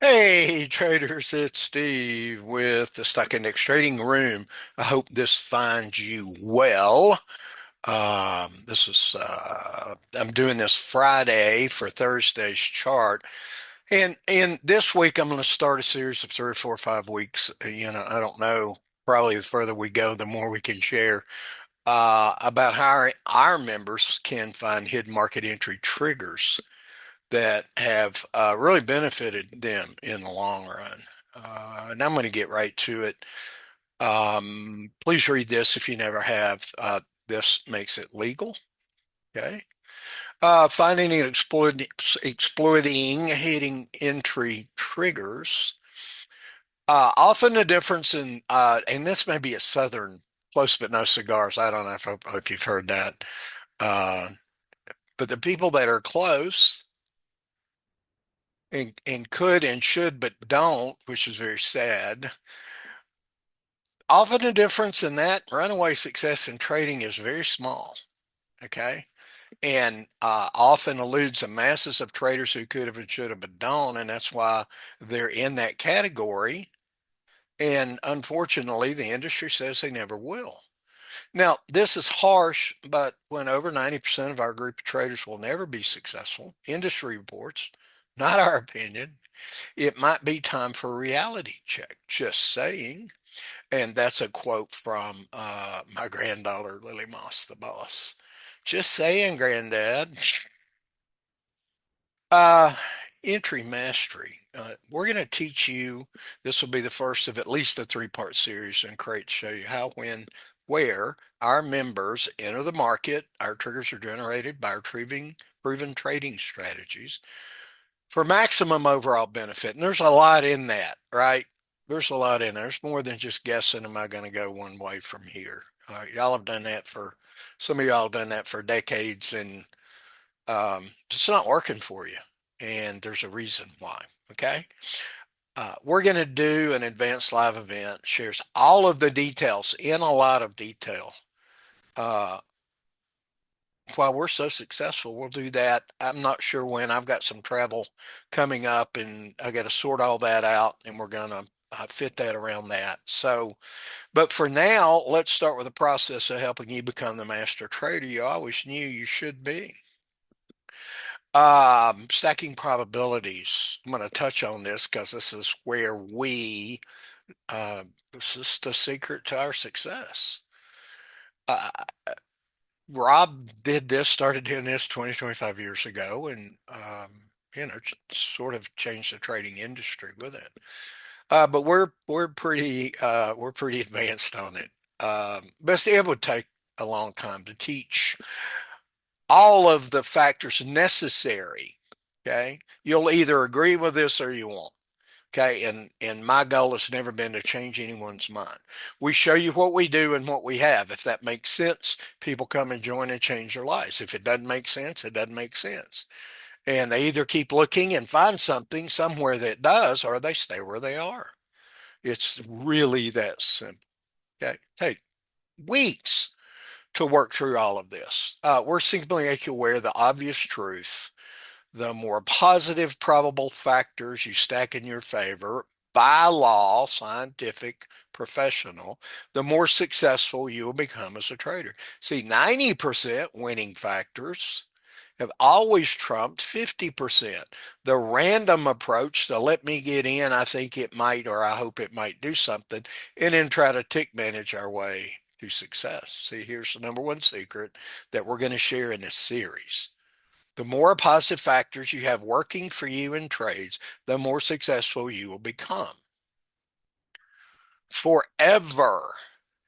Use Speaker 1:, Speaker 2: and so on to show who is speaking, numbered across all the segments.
Speaker 1: Hey traders, it's Steve with the Stock Index Trading Room. I hope this finds you well. I'm doing this Friday for Thursday's chart. And this week I'm going to start a series of 3 or 4 or 5 weeks. I don't know. Probably the further we go, the more we can share about how our members can find hidden market entry triggers that have really benefited them in the long run. And I'm going to get right to it. Please read this if you never have. This makes it legal. Okay. Finding and exploiting hidden entry triggers. Often the difference and this may be a Southern close but no cigars. I don't know if you've heard that. Uh, but the people that are close and could and should but don't, which is very sad. Often the difference in that runaway success in trading is very small, okay? And often eludes the masses of traders who could have and should have but don't, and that's why they're in that category. And unfortunately, the industry says they never will. Now, this is harsh, but when over 90% of our group of traders will never be successful, industry reports, not our opinion, it might be time for a reality check. Just saying. And that's a quote from my granddaughter, Lily Moss, the boss. Just saying, Granddad. Uh, Entry mastery. We're going to teach you, this will be the first of at least a three-part series and create to show you how, when, where our members enter the market. Our triggers are generated by retrieving proven trading strategies for maximum overall benefit. And there's a lot in that, right? There's a lot in there. There's more than just guessing, am I going to go one way from here? Y'all have done that some of y'all have done that for decades, and it's not working for you. And there's a reason why, okay? We're going to do an advanced live event, shares all of the details in a lot of detail. Uh, while we're so successful, we'll do that. I'm not sure when. I've got some travel coming up and I got to sort all that out, and we're going to fit that around that. So, but for now, let's start with the process of helping you become the master trader you always knew you should be. Stacking probabilities. I'm going to touch on this because this is where this is the secret to our success. Uh, Rob did this, started doing this 20, 25 years ago, and sort of changed the trading industry with it. But we're pretty advanced on it. But it would take a long time to teach all of the factors necessary. Okay, you'll either agree with this or you won't. Okay, and my goal has never been to change anyone's mind. We show you what we do and what we have. If that makes sense, people come and join and change their lives. If it doesn't make sense, it doesn't make sense. And they either keep looking and find something somewhere that does, or they stay where they are. It's really that simple. Okay, take weeks to work through all of this. We're simply make you aware of the obvious truth. The more positive probable factors you stack in your favor, by law, scientific, professional, the more successful you will become as a trader. See, 90% winning factors have always trumped 50%. The random approach to let me get in, I think it might, or I hope it might do something, and then try to tick manage our way to success. See, here's the number one secret that we're going to share in this series. The more positive factors you have working for you in trades, the more successful you will become forever.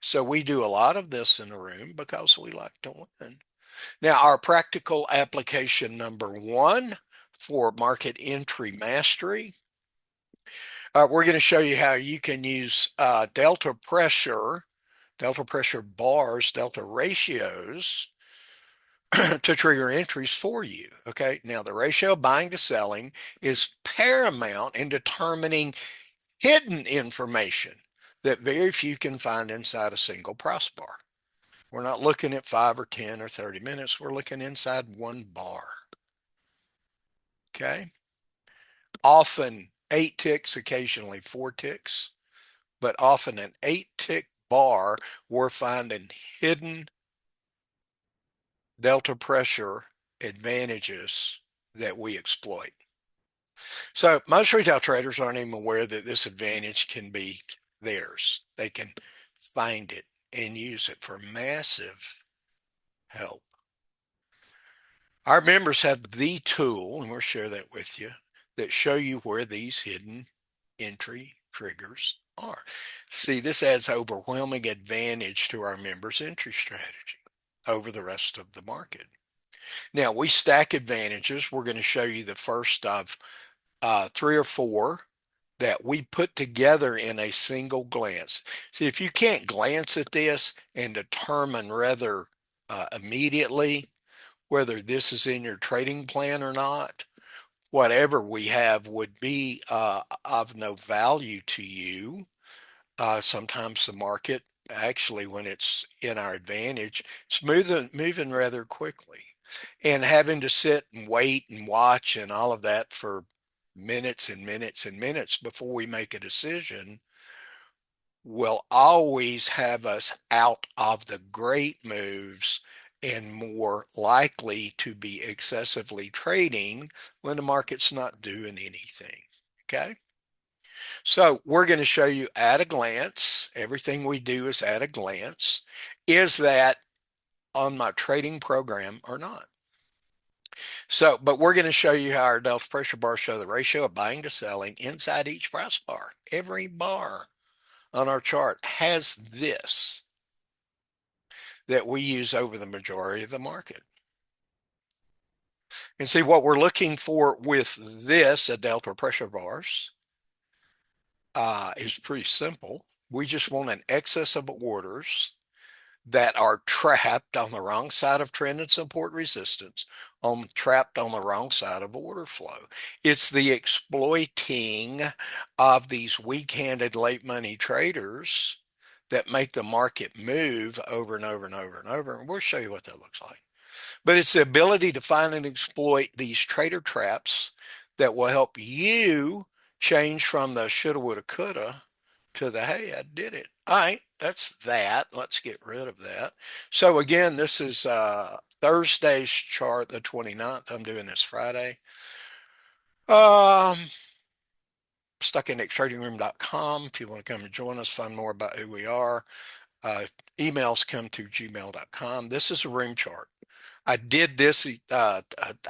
Speaker 1: So we do a lot of this in the room because we like to win. Now, our practical application number one for market entry mastery, we're going to show you how you can use delta pressure bars, delta ratios to trigger entries for you. Okay. Now, the ratio of buying to selling is paramount in determining hidden information that very few can find inside a single price bar. We're not looking at 5 or 10 or 30 minutes. We're looking inside one bar. Okay. Often 8 ticks, occasionally 4 ticks, but often an 8-tick bar, we're finding hidden delta pressure advantages that we exploit. So most retail traders aren't even aware that this advantage can be theirs. They can find it and use it for massive help. Our members have the tool, and we'll share that with you, that show you where these hidden entry triggers are. See, this adds overwhelming advantage to our members' entry strategy over the rest of the market. Now, we stack advantages. We're going to show you the first of 3 or 4 that we put together in a single glance. See, if you can't glance at this and determine rather immediately whether this is in your trading plan or not, whatever we have would be of no value to you. Sometimes the market, actually, when it's in our advantage, it's moving rather quickly. And having to sit and wait and watch and all of that for minutes and minutes and minutes before we make a decision will always have us out of the great moves and more likely to be excessively trading when the market's not doing anything. Okay. So we're going to show you at a glance. Everything we do is at a glance. Is that on my trading program or not? So, but we're going to show you how our delta pressure bars show the ratio of buying to selling inside each price bar. Every bar on our chart has this that we use over the majority of the market. And see what we're looking for with this, a delta pressure bars, is pretty simple. We just want an excess of orders that are trapped on the wrong side of trend and support resistance, trapped on the wrong side of order flow. It's the exploiting of these weak-handed late money traders that make the market move over and over and over and over. And we'll show you what that looks like. But it's the ability to find and exploit these trader traps that will help you change from the shoulda, woulda, coulda to the, hey, I did it. All right, that's that. Let's get rid of that. So again, this is Thursday's chart, the 29th. I'm doing this Friday. Stuckindextradingroom.com if you want to come and join us, find more about who we are. Emails come to gmail.com. This is a room chart. I did this, I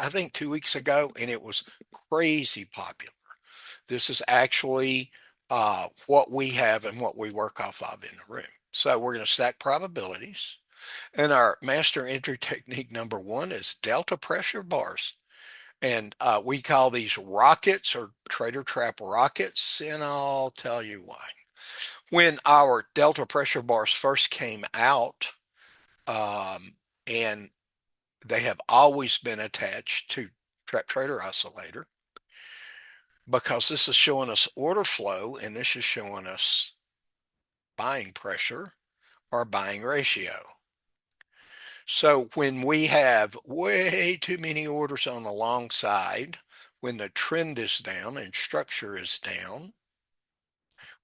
Speaker 1: think 2 weeks ago, and it was crazy popular. This is actually what we have and what we work off of in the room. So we're going to stack probabilities. And our master entry technique number 1 is delta pressure bars. And we call these rockets or trader trap rockets, and I'll tell you why. When our delta pressure bars first came out, and they have always been attached to trap trader oscillator, because this is showing us order flow and this is showing us buying pressure or buying ratio. So when we have way too many orders on the long side, when the trend is down and structure is down,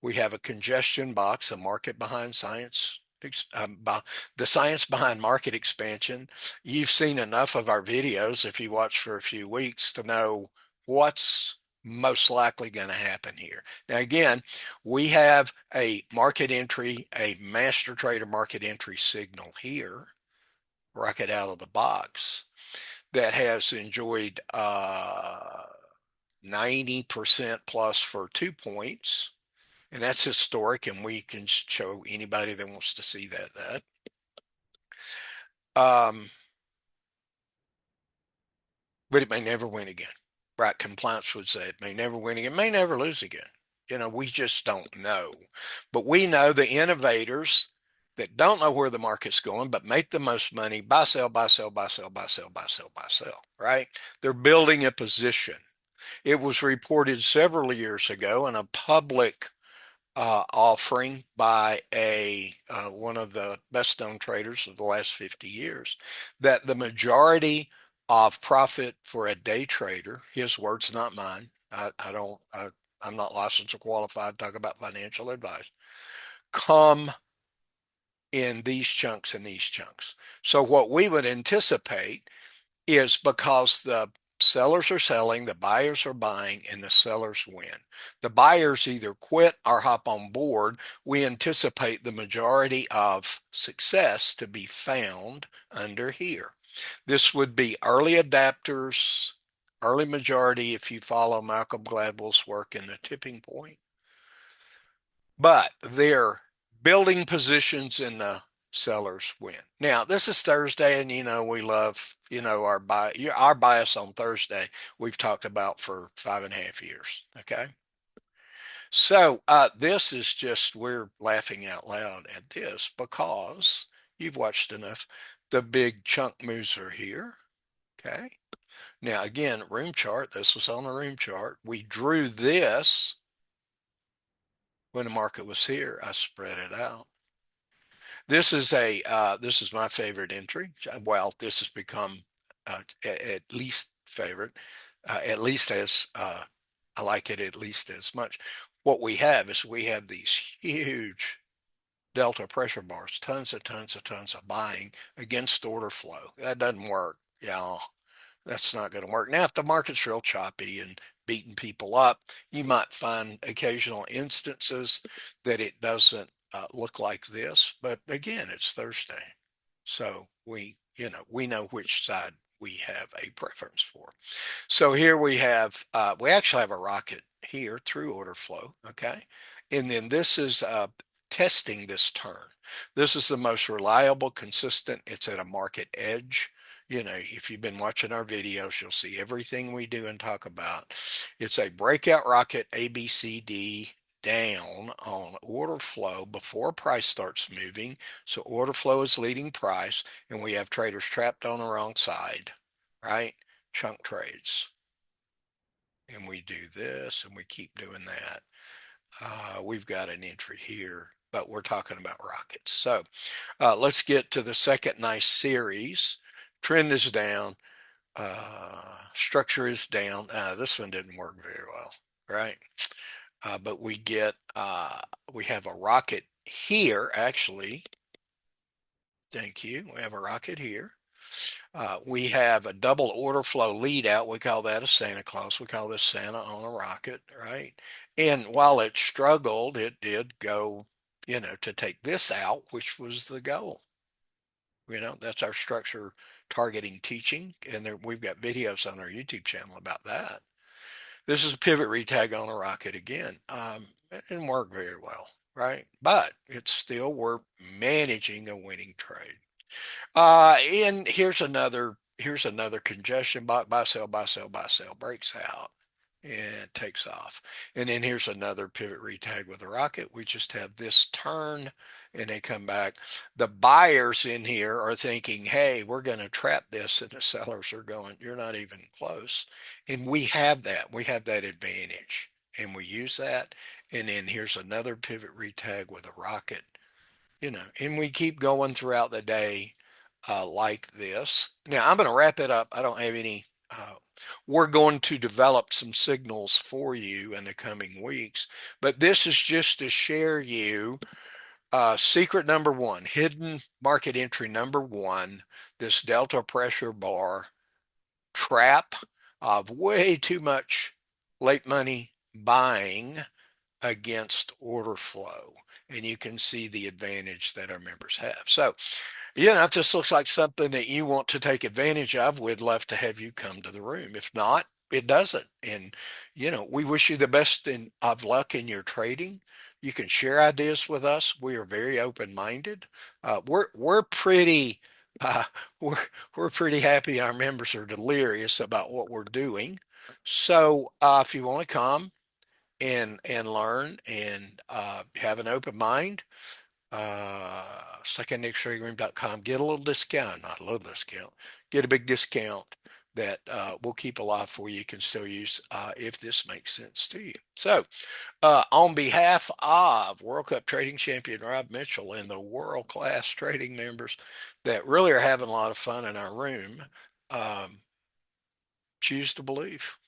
Speaker 1: we have a congestion box, a market behind science, the science behind market expansion. You've seen enough of our videos, if you watch for a few weeks, to know what's most likely going to happen here. Now, again, we have a market entry, a master trader market entry signal here, rocket out of the box, that has enjoyed 90% plus for 2 points. And that's historic, and we can show anybody that wants to see that. But it may never win again. Right? Compliance would say it may never win again, may never lose again. We just don't know. But we know the innovators that don't know where the market's going, but make the most money, buy, sell, buy, sell, buy, sell, buy, sell, buy, sell, buy, sell, right? They're building a position. It was reported several years ago in a public offering by one of the best known traders of the last 50 years, that the majority of profit for a day trader, his words, not mine. I don't I'm not licensed or qualified to talk about financial advice, come in these chunks and these chunks. So what we would anticipate is because the sellers are selling, the buyers are buying, and the sellers win. The buyers either quit or hop on board. We anticipate the majority of success to be found under here. This would be early adapters, early majority if you follow Malcolm Gladwell's work in the tipping point. But they're building positions in the sellers win. Now, this is Thursday, and we love, our bias on Thursday we've talked about for 5.5 years. Okay. So this is just, we're laughing out loud at this because you've watched enough. The big chunk moves are here. Okay. Now, again, room chart, this was on the room chart. We drew this when the market was here. I spread it out. This is my favorite entry. Well, this has become at least favorite, at least as I like it at least as much. What we have is we have these huge delta pressure bars, tons of buying against order flow. That doesn't work. Yeah, that's not going to work. Now, if the market's real choppy and beating people up, you might find occasional instances that it doesn't look like this. But again, it's Thursday. So we know which side we have a preference for. So here we actually have a rocket here through order flow, okay? And then this is testing this turn. This is the most reliable, consistent. It's at a market edge. If you've been watching our videos, you'll see everything we do and talk about. It's a breakout rocket ABCD down on order flow before price starts moving. So order flow is leading price, and we have traders trapped on the wrong side, right? Chunk trades. And we do this and we keep doing that. We've got an entry here, but we're talking about rockets. So let's get to the second nice series. Trend is down. Structure is down. This one didn't work very well, right? But we have a rocket here, actually. Thank you. We have a rocket here. We have a double order flow lead out. We call that a Santa Claus. We call this Santa on a rocket, right? And while it struggled, it did go, to take this out, which was the goal. That's our structure targeting teaching. And we've got videos on our YouTube channel about that. This is a pivot retag on a rocket again. It didn't work very well, right? But it's still, we're managing a winning trade. And here's another congestion block, buy, sell, buy, sell, buy, sell, breaks out and takes off. And then here's another pivot retag with a rocket. We just have this turn and they come back. The buyers in here are thinking, hey, we're going to trap this. And the sellers are going, you're not even close. And we have that. We have that advantage. And we use that. And then here's another pivot retag with a rocket, and we keep going throughout the day like this. Now, I'm going to wrap it up. I don't have any. We're going to develop some signals for you in the coming weeks, but this is just to share you secret number one, hidden market entry number one, this delta pressure bar trap of way too much late money buying against order flow. And you can see the advantage that our members have. So, if this looks like something that you want to take advantage of, we'd love to have you come to the room. If not, it doesn't. And, we wish you the best of luck in your trading. You can share ideas with us. We are very open-minded. We're pretty uh, we're we're pretty happy. Our members are delirious about what we're doing. So if you want to come and learn and have an open mind, secondxtraderoom.com, get a little discount, not a little discount, get a big discount that we'll keep alive for you. You can still use if this makes sense to you. So on behalf of World Cup trading champion Rob Mitchell and the world-class trading members that really are having a lot of fun in our room, choose to believe.